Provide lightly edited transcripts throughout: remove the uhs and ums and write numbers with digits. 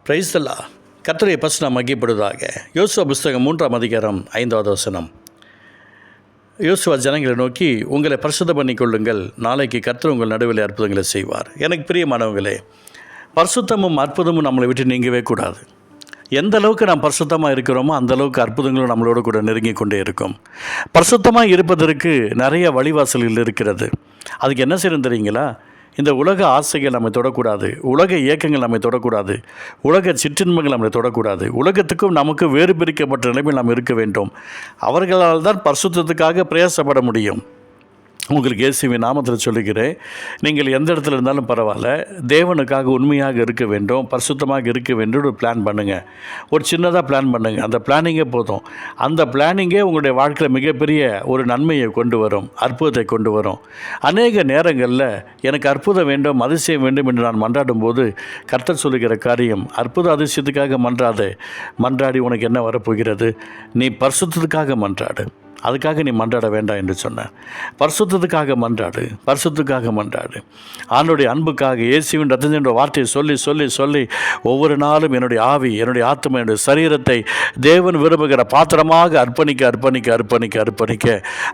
Praise the Lord. கர்த்தருடைய பரிசுநாமம் மகிமைப்படுவதாக. யோசுவா புஸ்தகம் 3ஆம் அதிகாரம் 5வது வசனம். யோசுவா ஜனங்களை நோக்கி, உங்களை பரிசுத்தம் பண்ணிக்கொள்ளுங்கள், நாளைக்கு கர்த்தர் உங்கள் நடுவில் அற்புதங்களை செய்வார். எனக்கு பிரியமானவங்களே, பரிசுத்தமும் அற்புதமும் நம்மளை விட்டு நீங்கவே கூடாது. எந்த அளவுக்கு நாம் பரிசுத்தமாக இருக்கிறோமோ அந்த அளவுக்கு அற்புதங்களும் நம்மளோட கூட நெருங்கி கொண்டே இருக்கும். பரிசுத்தமாக இருப்பதற்கு நிறைய வழிவாசல்கள் இருக்கிறது. அதுக்கு என்ன செய்யணும் தெரியுங்களா? இந்த உலக ஆசைகள் நம்மை தொடக்கூடாது, உலக இயக்கங்கள் நம்மை தொடக்கூடாது, உலக சிற்றின்மைகள் நம்மை தொடக்கூடாது. உலகத்துக்கும் நமக்கு வேறு பிரிக்கப்பட்ட நிலைமையில் நாம் இருக்க வேண்டும். அவர்களால் தான் பரிசுத்தத்துக்காக பிரயாசப்பட முடியும். உங்களுக்கு இயேசுவின் நாமத்தில் சொல்லுகிறேன், நீங்கள் எந்த இடத்துல இருந்தாலும் பரவாயில்ல, தேவனுக்காக உண்மையாக இருக்க வேண்டும், பரிசுத்தமாக இருக்க வேண்டும். ஒரு பிளான் பண்ணுங்கள், ஒரு சின்னதாக பிளான் பண்ணுங்கள். அந்த பிளானிங்கே போதும். அந்த பிளானிங்கே உங்களுடைய வாழ்க்கையில் மிகப்பெரிய ஒரு நன்மையை கொண்டு வரும், அற்புதத்தை கொண்டு வரும். அநேக நேரங்களில் எனக்கு அற்புதம் வேண்டும், அதிசயம் வேண்டும் என்று நான் மன்றாடும் போது கர்த்தர் சொல்லுகிற காரியம், அற்புத அதிசயத்துக்காக மன்றாடி உனக்கு என்ன வரப்போகிறது? நீ பரிசுத்தத்துக்காக மன்றாடு, அதுக்காக நீ மன்றாட வேண்டாம் என்று சொன்னார். பரிசுத்தத்துக்காக மன்றாடு. ஆண்டோடைய அன்புக்காக, இயேசுவின் ரத்தம் என்ற வார்த்தையை சொல்லி சொல்லி சொல்லி ஒவ்வொரு நாளும் என்னுடைய ஆவி, என்னுடைய ஆத்மா, என்னுடைய சரீரத்தை தேவன் விரும்புகிற பாத்திரமாக அர்ப்பணிக்க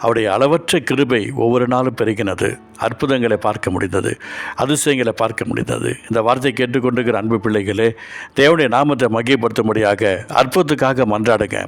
அவருடைய அளவற்ற கிருபை ஒவ்வொரு நாளும் பெருகினது. அற்புதங்களை பார்க்க முடிந்தது, அதிசயங்களை பார்க்க முடிந்தது. இந்த வார்த்தை கேட்டுக்கொண்டிருக்கிற அன்பு பிள்ளைகளே, தேவனுடைய நாமத்தை மகிமைப்படுத்தும்படியாக அற்புதத்துக்காக மன்றாடுங்க.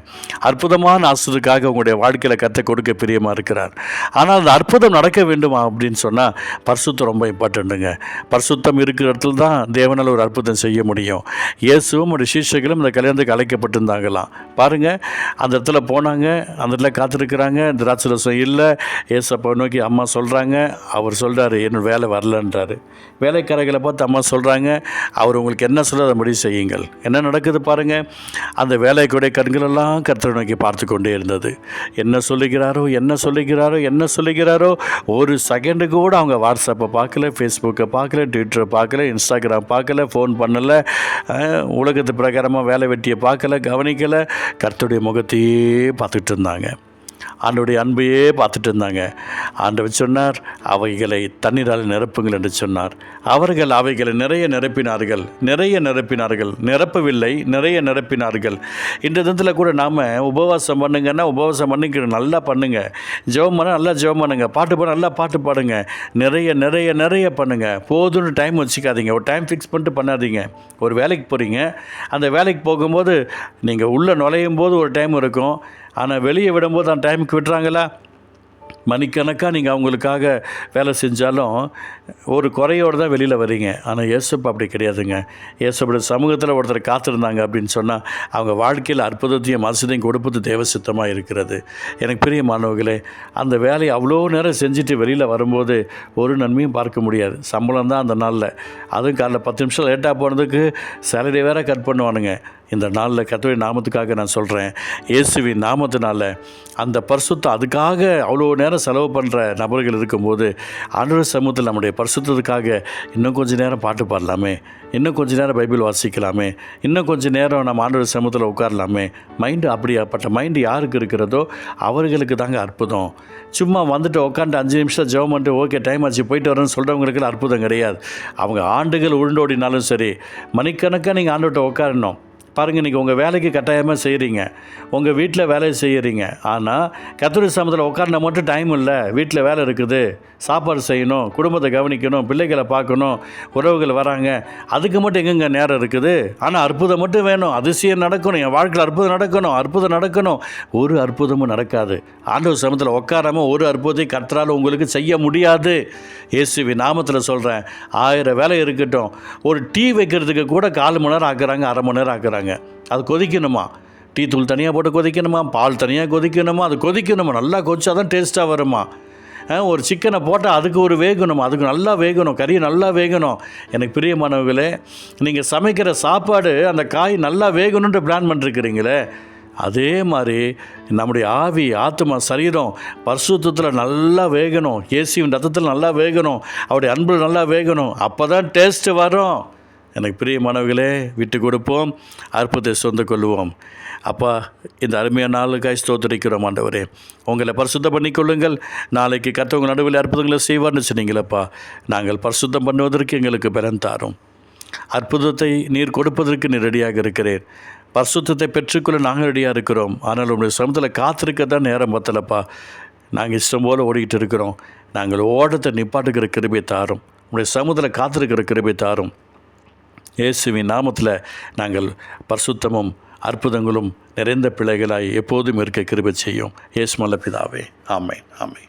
அற்புதமான ஆசிரியத்துக்காக உங்களுடைய வாழ்க்கையில் கற்று கொடுக்க பிரியமாக இருக்கிறார். ஆனால் அந்த அற்புதம் நடக்க வேண்டுமா அப்படின்னு சொன்னால் பரிசுத்தம் ரொம்ப இம்பார்ட்டண்ட்டுங்க. பரிசுத்தம் இருக்கிற இடத்துல தான் தேவனால் ஒரு அற்புதம் செய்ய முடியும். இயேசுவும் ஒரு சீஷர்களும் இந்த கல்யாணத்துக்கு அழைக்கப்பட்டிருந்தாங்களாம். பாருங்கள், அந்த இடத்துல போனாங்க, அந்த இடத்துல காத்திருக்கிறாங்க, திராட்சரசம் இல்லை. ஏசப்பா நோக்கி அம்மா சொல்கிறாங்க, அவர் சொல்கிறாரு என்னோட வேலை வரலன்றாரு. வேலைக்காரர்களை பார்த்து அம்மா சொல்கிறாங்க, அவர் உங்களுக்கு என்ன சொல்ல அதை முடிவு செய்யுங்கள். என்ன நடக்குது பாருங்கள். அந்த வேலைக்குடைய கண்களெல்லாம் கர்த்தரை நோக்கி பார்த்து கொண்டே இருந்தது. என்ன சொல்லுகிறாரோ ஒரு செகண்டுக்கு கூட அவங்க வாட்ஸ்அப்பை பார்க்கல, ஃபேஸ்புக்கை பார்க்கல, ட்விட்டரை பார்க்கல, இன்ஸ்டாகிராம் பார்க்கல, ஃபோன் பண்ணலை, உலகத்து பிரகாரமாக வேலை வெட்டியை பார்க்கல, கவனிக்கலை. கர்த்தருடைய முகத்தையே பார்த்துட்டு இருந்தாங்க, ஆண்டவருடைய அன்பையே பார்த்துட்டு இருந்தாங்க. ஆண்டவர் சொன்னார், அவைகளை தண்ணீரால் நிரப்புங்கள் என்று சொன்னார். அவர்கள் அவைகளை நிறைய நிரப்பினார்கள், நிரப்பவில்லை, நிறைய நிரப்பினார்கள். இந்த தினத்தில் கூட நாம் உபவாசம் பண்ணுங்கன்னா உபவாசம் பண்ணிக்க நல்லா பண்ணுங்க, ஜெபம் பண்ண நல்லா ஜெபம் பண்ணுங்க, பாட்டு பாட நல்லா பாட்டு பாடுங்க, நிறைய பண்ணுங்கள். போதும்னு டைம் வச்சுக்காதீங்க, ஒரு டைம் ஃபிக்ஸ் பண்ணிட்டு பண்ணாதீங்க. ஒரு வேலைக்கு போகிறீங்க, அந்த வேலைக்கு போகும்போது நீங்கள் உள்ளே நுழையும் போது ஒரு டைம் இருக்கும், ஆனால் வெளியே விடும்போது அந்த டைமுக்கு விட்டுறாங்களா? மணிக்கணக்காக நீங்கள் அவங்களுக்காக வேலை செஞ்சாலும் ஒரு குறையோடு தான் வெளியில் வரீங்க. ஆனால் இயேசுப்பா அப்படி கிடையாதுங்க. இயேசுப்போட சமூகத்தில் ஒருத்தர் காத்திருந்தாங்க அப்படின்னு சொன்னால் அவங்க வாழ்க்கையில் அற்புதத்தையும் அதிசயத்தையும் கொடுப்பது தேவசித்தமாக இருக்கிறது. எனக்கு பிரியமானவர்களே, அந்த வேலையை அவ்வளோ நேரம் செஞ்சுட்டு வெளியில் வரும்போது ஒரு நன்மையும் பார்க்க முடியாது. சம்பளம் தான் அந்த நாளில், அதுவும் காலைல 10 நிமிஷம் லேட்டாக போனதுக்கு சேலரி வேறு கட் பண்ணுவானுங்க. இந்த நாளில் கர்த்தருடைய நாமத்துக்காக நான் சொல்கிறேன், இயேசுவின் நாமத்தினால அந்த பரிசுத்தம் அதுக்காக அவ்வளோ நேரம் செலவு பண்ணுற நபர்கள் இருக்கும்போது ஆண்டவர் சமூகத்தில் நம்முடைய பரிசுத்தத்துக்காக இன்னும் கொஞ்சம் நேரம் பாட்டு பாடலாமே, இன்னும் கொஞ்சம் நேரம் பைபிள் வாசிக்கலாமே, இன்னும் கொஞ்சம் நேரம் நம்ம ஆண்டவர் சமூகத்தில் உட்காரலாமே. அப்படியாப்பட்ட மைண்டு யாருக்கு இருக்கிறதோ அவர்களுக்கு தாங்க அற்புதம். சும்மா வந்துட்டு உட்காந்து 5 நிமிஷம் ஜெபம் பண்ணிட்டு ஓகே டைம் ஆச்சு போயிட்டு வரேன்னு சொல்கிறவங்களுக்கு அற்புதம் கிடையாது. அவங்க ஆண்டுகள் உருண்டோடினாலும் சரி, மணிக்கணக்காக நீங்கள் ஆண்டவர்கிட்ட உட்காரணும். பாருங்கள், இன்றைக்கி உங்கள் வேலைக்கு கட்டாயமாக செய்கிறீங்க, உங்கள் வீட்டில் வேலையை செய்கிறீங்க. ஆனால் கர்த்தருடைய சமூகத்தில் உட்கார்ந்தா மட்டும் டைம் இல்லை, வீட்டில் வேலை இருக்குது, சாப்பாடு செய்யணும், குடும்பத்தை கவனிக்கணும், பிள்ளைகளை பார்க்கணும், உறவுகள் வராங்க, அதுக்கு மட்டும் எங்கெங்க நேரம் இருக்குது? ஆனால் அற்புதம் மட்டும் வேணும், அதிசயம் நடக்கணும், என் வாழ்க்கையில் அற்புதம் நடக்கணும். ஒரு அற்புதமும் நடக்காது. ஆண்டவர் சமூகத்தில் உட்காராமல் ஒரு அற்புதத்தை கர்த்தரால் உங்களுக்கு செய்ய முடியாது. இயேசுவின் நாமத்தில் சொல்கிறேன், 1000 வேலை இருக்கட்டும், ஒரு டீ வைக்கிறதுக்கு கூட 4 மணி நேரம் ஆக்குறாங்க, 1/2 மணி நேரம் ஆக்குறாங்க. அது கொதிக்கணுமா? டீ தூள் தனியாக போட்டு கொதிக்கணுமா, பால் தனியாக கொதிக்கணுமா, அது கொதிக்கணுமா, நல்லா கொதிச்சா தான் டேஸ்ட்டாக வருமா. ஒரு சிக்கனை போட்டால் அதுக்கு ஒரு வேகணும், அதுக்கு நல்லா வேகணும், கறி நல்லா வேகணும். எனக்கு பிரியமானவர்களே, நீங்கள் சமைக்கிற சாப்பாடு அந்த காய் நல்லா வேகணுன்ற பிளான் பண்ணிருக்கிறீங்களே, அதே மாதிரி நம்முடைய ஆவி, ஆத்மா, சரீரம் பரிசுத்தத்தில் நல்லா வேகணும், இயேசுவின் ரத்தத்தில் நல்லா வேகணும், அவருடைய அன்பில் நல்லா வேகணும். அப்போ தான் டேஸ்ட்டு வரும். எனக்கு பிரியமானவர்களே, விட்டு கொடுப்போம், அற்புதத்தை சொந்த கொள்வோம். அப்பா, இந்த அருமையான நாளுக்காய் ஸ்தோத்திரிக்கிறோம் ஆண்டவரே. உங்களை பரிசுத்தம் பண்ணிக்கொள்ளுங்கள், நாளைக்கு கர்த்தர் உங்கள் நடுவில் அற்புதங்களை செய்வார்னு சொன்னீங்களப்பா. நாங்கள் பரிசுத்தம் பண்ணுவதற்கு எங்களுக்கு பலன் தாரும். அற்புதத்தை நீர் கொடுப்பதற்கு நீர் ரெடியாக இருக்கிறேன். பரிசுத்தத்தை பெற்றுக்கொள்ள நாங்கள் ரெடியாக இருக்கிறோம். ஆனால் உங்களுடைய சமூகத்தில் காத்திருக்க தான் நேரம் பத்தலப்பா. நாங்கள் இஷ்டம் போல் ஓடிக்கிட்டு இருக்கிறோம். நாங்கள் ஓட்டத்தை நிப்பாட்டுக்கிற கிருபை தாரும். உங்களுடைய சமூகத்தில் காத்திருக்கிற கிருபை தாரும். இயேசுவின் நாமத்தில் நாங்கள் பரிசுத்தமும் அற்புதங்களும் நிறைந்த பிள்ளைகளாய் எப்போதும் இருக்க கிருபை செய்யும். இயேசு நல்ல பிதாவே. ஆமென், ஆமென்.